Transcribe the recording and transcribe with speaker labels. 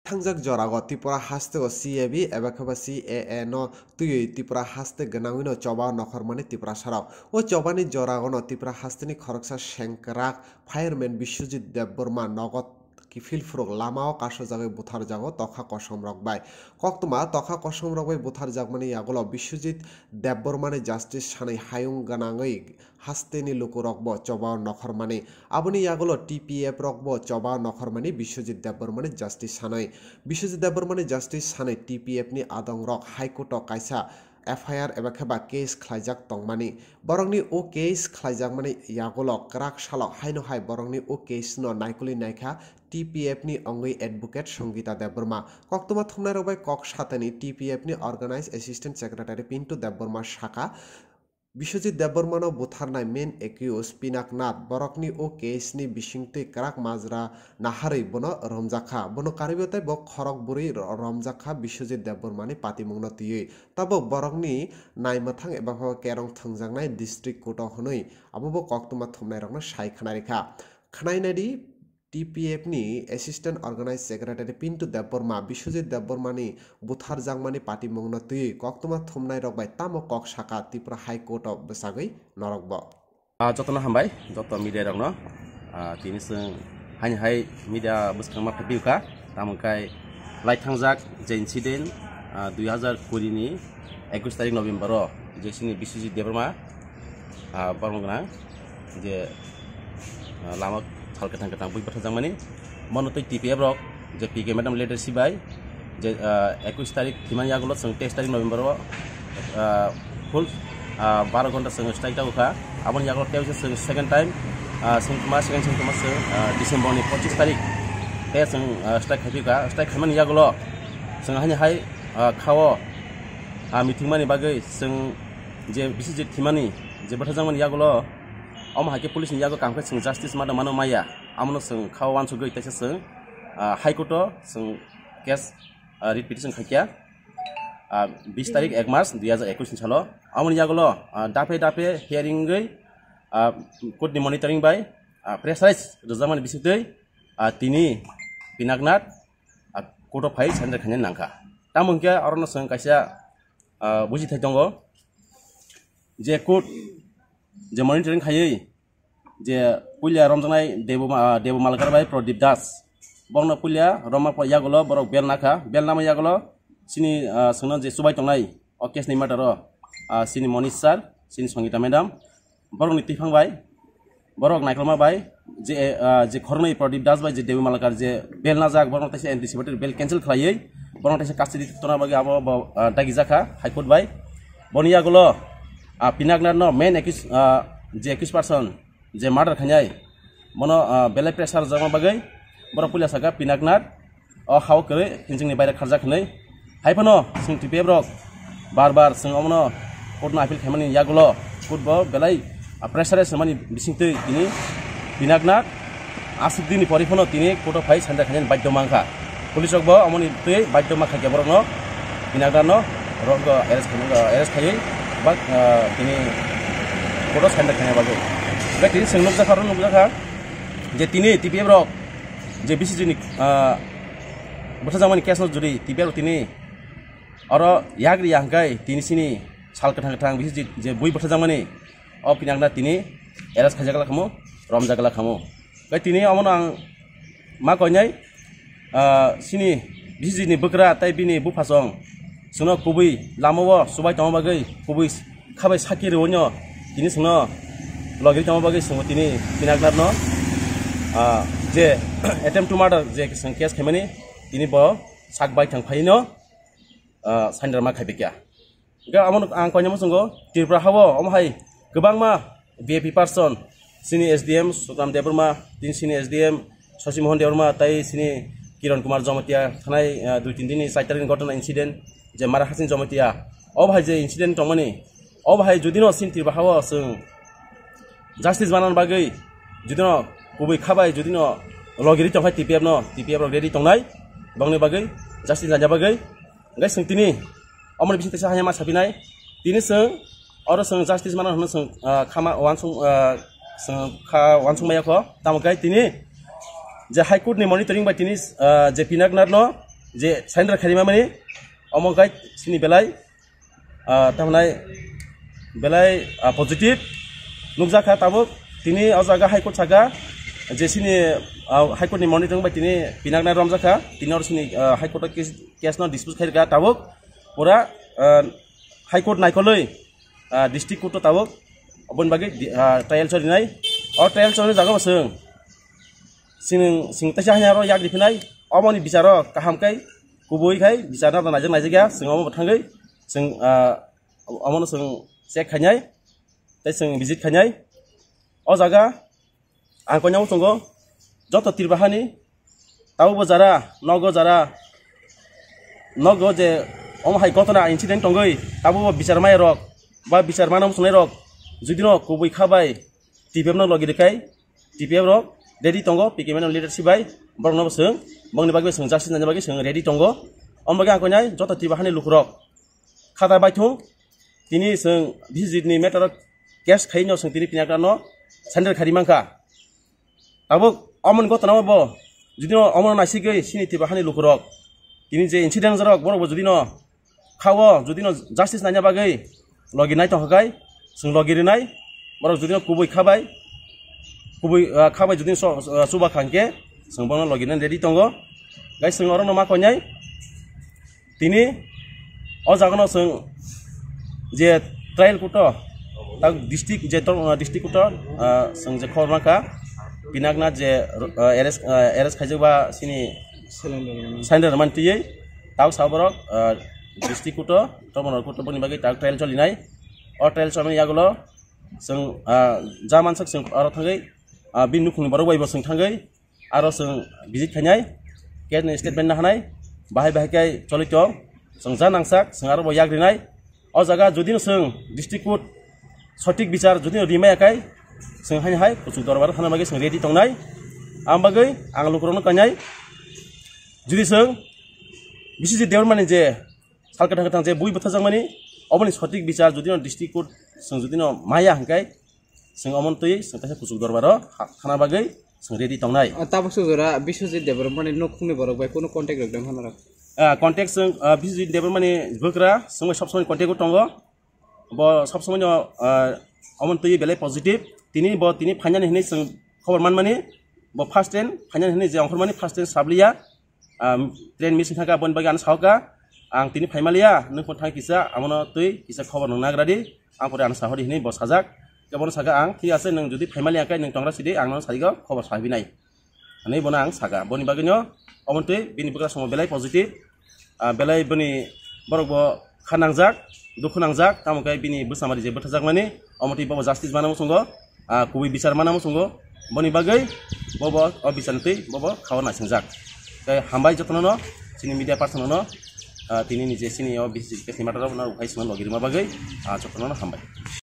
Speaker 1: Tangjak jorago Tripura haste o CAB ebakaba CAA no tuyui Tripura haste ganawino choba nokhormani Tripura sarao o chobani jorago no Tripura haste ni khoroksa Shenkrak fireman Biswajit Debborma nogot Filfrog lamao kaso jagai buthar jago tokha kosom rokbai koktuma tokha kosom rokbai buthar jagmani yagulo Biswajit Debbormani justice sanai hayung ganangoi hasteni luku rokbo choba nokhormani aboni yagulo TPF rokbo choba nokhormani Biswajit Debbormani justice sanai Biswajit Debbormani justice sanai TPF ni adong rok high court o kaisa FIR eba kheba case khlaijak tongmani borongni o case khlaijak mani yagulo krak salok haino hai borongni o case no naikuli naikha TPF ni ongoi advocate Songita Debborma koktuma thumnai robai kok satani TPF ni organized assistant secretary Pintu Debborma shaka Biswajit Debborma no butharnai main accused Pinaknath borokni o case ni bisingtui krak majra naharui bono romjakha bono karibotai bo khorok buri romjakha Biswajit Debborma ni patimungno tiyui tabo borokni naimathang eba kerong thangjaknai district court o honoi abo bo koktuma thumnai rokno sai khanarikha khanainadi TPF ni assistant organized secretary Pintu Debborma Biswajit Debborma ni buthar jangmani party mungno tui koktuma thumnai rok bai tamo kok saka Tripura high court of besagoi norokbo
Speaker 2: jotona hambai joto media rokno tini sing hani hai media buskangma phabiuka tamkai lai thangjak je incident 2020 ni 21 tarik November ro je sini Biswajit Debborma barmongna je lama hal ketang-ketang bui bertajamani monotoi TPF rok je PK madam leadership bai je 21 tarik timan yagulo sing 23 tarik November ro full 12 घंटा sing strike ta ukha abon yagulo teu sing second time sing December ni 25 tarik te sing strike khapika strike khaman yagulo sing hani hai khawo meeting mani bagai sing je Biswajit timani je bertajamani yagulo Om hake police ni yago kangkhe sing justice mada mano maya amono sing khawan sugoi taisa sing high court sing case repetition khakya 20 tarik 1 March 2021 salo amoni yagolo dape hearing gei court ni monitoring bai pressurize rejaman bisitei tini Pinaknath court of file center khane nangkha tamungke arono sing kaisa buji thai tongo je court je monitoring khayei je pulia romjanai debu malkar bai Pradip Das bongna pulia roma yagulo borok bel nakha bel nama yagulo sini singno je subai tongnai o case ni mataro sini Monish sir sini Songita madam borok ni tifang bai borok naiklama bai je khornai Pradip Das bai je debu malkar je bel najak borok taise anticipated bel cancel khlaiei borok taise custody tona bagi abo dagi jakha high court bai boni yagulo Pinaknath no main je accused person je murder khanyai mono belai pressure jama bagai boro pulia saka Pinaknath o haw kre hinjing ni baira kharja khnai haipano sing TPF rok bar sing omno court na appeal khamani yagulo court bo belai pressure samani bisingtei tini Pinaknath asudini porifono tini court of file sanda khanyan badyo mangkha police rok bo amoni tei badyo makha ke borok no Pinaknath no rok arrest khayei bak tini court sanda khanya bagai gai tini sing nukjakha je tini TPF rok je Biswajit ni bertajamani case no juri TPF tini aro yagri yangkai tini sini sal ketang Biswajit je bui bertajamani o Pinaknath tini arrest khajagala khamu romjagala khamu gai tini amon ang ma koinai sini Biswajit ni bukra tai bini bufasong sino kubui lamawo subai tong bagai kubui khabai saki reonyo tini sino logiri tong bagai sino tini Pinaknath no je attempt to murder je case khemani tini bo sakbai thangphai no sander ma khaibekya ga amon ang koinamo sungo Tripura hawo omhai gobangma VIP person sini SDM Sukram Debborma tin sini SDM Shashi Mohan Debborma tai sini Kiran Kumar Jomatia thanai 2-3 dini saitarin ঘটনা incident je mara hasin jomatia o bhai je incident tongmani o bhai judino sin Tripura hawo sing justice banan bagai judino kubui khabai judino logiri tonghai TPF ro ready tongnai bangni bagai justice janja bagai gai sing tini amoni bising tesa hanya ma sapinai tini sing oro sing justice manan hono sing khama wansung maya ko tamokai tini je high court ni monitoring by tini je Pinaknath no जे साइन्डार खारिमा माने अमगाय सिनि बेलाय तामनाय बेलाय positive नुकजाखा Tabo तिनि अजागा high court saga जे सिनि हाइकोर्टनि monitoring bye तिनि पिनागना रमजाखा तिनि और सिनि हाइकोर्ट केस न डिस्पोज खाइरगा ताबो पुरा हाइकोर्ट नायखलै डिस्ट्रिक्ट कोर्ट ताबो अबन बागे ट्रायल चलिनाय और ट्रायल चलने जागा जों सिंतासे हायारो याग दिफिनाय अमनि बिचारो काहामखाय गुबैखाय बिचारना नायजों नायजोगा जों अमो थांगै जों अमनो जों चेक खायनाय तै जों विजिट खायनाय अ जागा आं कन्याव संगो जत तिरबाहानि ताबो जारा नगो जे अमहाय घटना इन्सिडेंट तंगै ताबो बिचार माय रक बा बिचार मानाम संनाय रक जुदिनो गुबै खाबाय टिपिएम न लगिरखाय टिपिएम रक रेडी तंगो पिकेमेन लिडारशिप बाय बरनो जों बंनि बागै जों जासिन नानि बागै जों रेडी तंगो अमबागे आं कन्याय जत तिरबाहानि लुखरक खाता बायथु तिनि जों भिजिटनि मेटर केस खायनो जों तिनि पिनाका न साइन्डार खारिमांखा ताबो अमन घटना बो जुदिनो अमन नासिगै सिनि तिरबाहानि लुखरक तिनि जे इन्सिडेंट जरक बरबो जुदिनो खावो जुदिनो जास्टिस नानि बागै लगिनाय तंखाय जों लगिरनाय बरक जुदिनो गुबै खाबाय जुदिनो सुबा खांके जों बनो लगिनाय रेडी तंगो गाय जों अरनो मा कन्याय तिनि अ जागनो जों जे ट्रायल कोर्ट ता डिस्ट्रिक्ट कोर्ट जों जे खरमाखा पिनागना जे एरेस्ट खायजोबा सिनि साइन्डार मानतियै ताव साबरक डिस्ट्रिक्ट कोर्ट टर्मिनल कोर्ट बनि बागै ता ट्रायल चलिनाय और ट्रायल चलनाय यागलो जों जा मानसक जों आरो थांगै बि नुखुनि बारो वाइबो जों थांगै आरो जों विजिट खायनाय केसनि स्टेटमेन्ट हानाय बाहाय चलित जों जा नांसाक जों आरो याग्रिनाय अ जागा जुदिनो जों डिस्ट्रिक्ट कोर्ट सटिक बिचार जुदिनो रिमायाखाय जों हाय कुसुक दरबार थानो बागै जों रेडी तंनाय आं बागै आं लुखरनो कन्याय जुदि जों बिसि जे देवर माने जे सालकथां जे बुइ बोथाजों माने अबनि सटिक बिचार जुदिनो डिस्ट्रिक्ट कोर्ट जों जुदिनो माया हंखाय जों अमनतयै जों तासे कुसुक दरबार थाना बागै जों रेडी तंनाय
Speaker 3: ताबसो जरा बिश्वजित देवर माने नखुनि बरक बाय कोनो कांटेक्ट रखदों हानारा
Speaker 2: कांटेक्ट जों बिश्वजित देवर माने बग्रा जों सब समय कांटेक्ट तंगो ब सब समय अमनतयै बेले पजिटिभ तिनि फाइनाल हिनै जों खबर मान माने ब फार्स्ट ट्रेन फाइनाल हिनै जे अंखर माने फार्स्ट ट्रेन साबलिया ट्रेन मिसिन थाका बन बागै आन सावका आं तिनि फाइमालिया नों कोन थां किसा आमनो तै किसा खबर नंग नाग्रादि आं परे आन साहरि हिनै ब साजाक केबन सागा आं थि आसे नों जुदि फाइमालिया काय नों तंग्रा सिदि आं नों साइगो खबर साबिनाय नै बना आं सागा बनि बागैनो अमनतै बिनि बग्रा समाव बेलाय पजिटिभ बेलाय बनि बरक खानांजाक दुखु नांजाक तामकाय बिनि बोसामारि जे बोथाजाक माने अमनतै बबो जास्टिस मानामो संगो गुबै बिचार मानामो संगो बनि बागै बबो अबिचारतै बबो खावना संजाक गाय हामबाय जतननो सिनि मिडिया पार्सननो तिनि निजे सिनि बिजि पेसनि माटाराव ना उखाय सुना लगिरमा बागै जतननो हामबाय।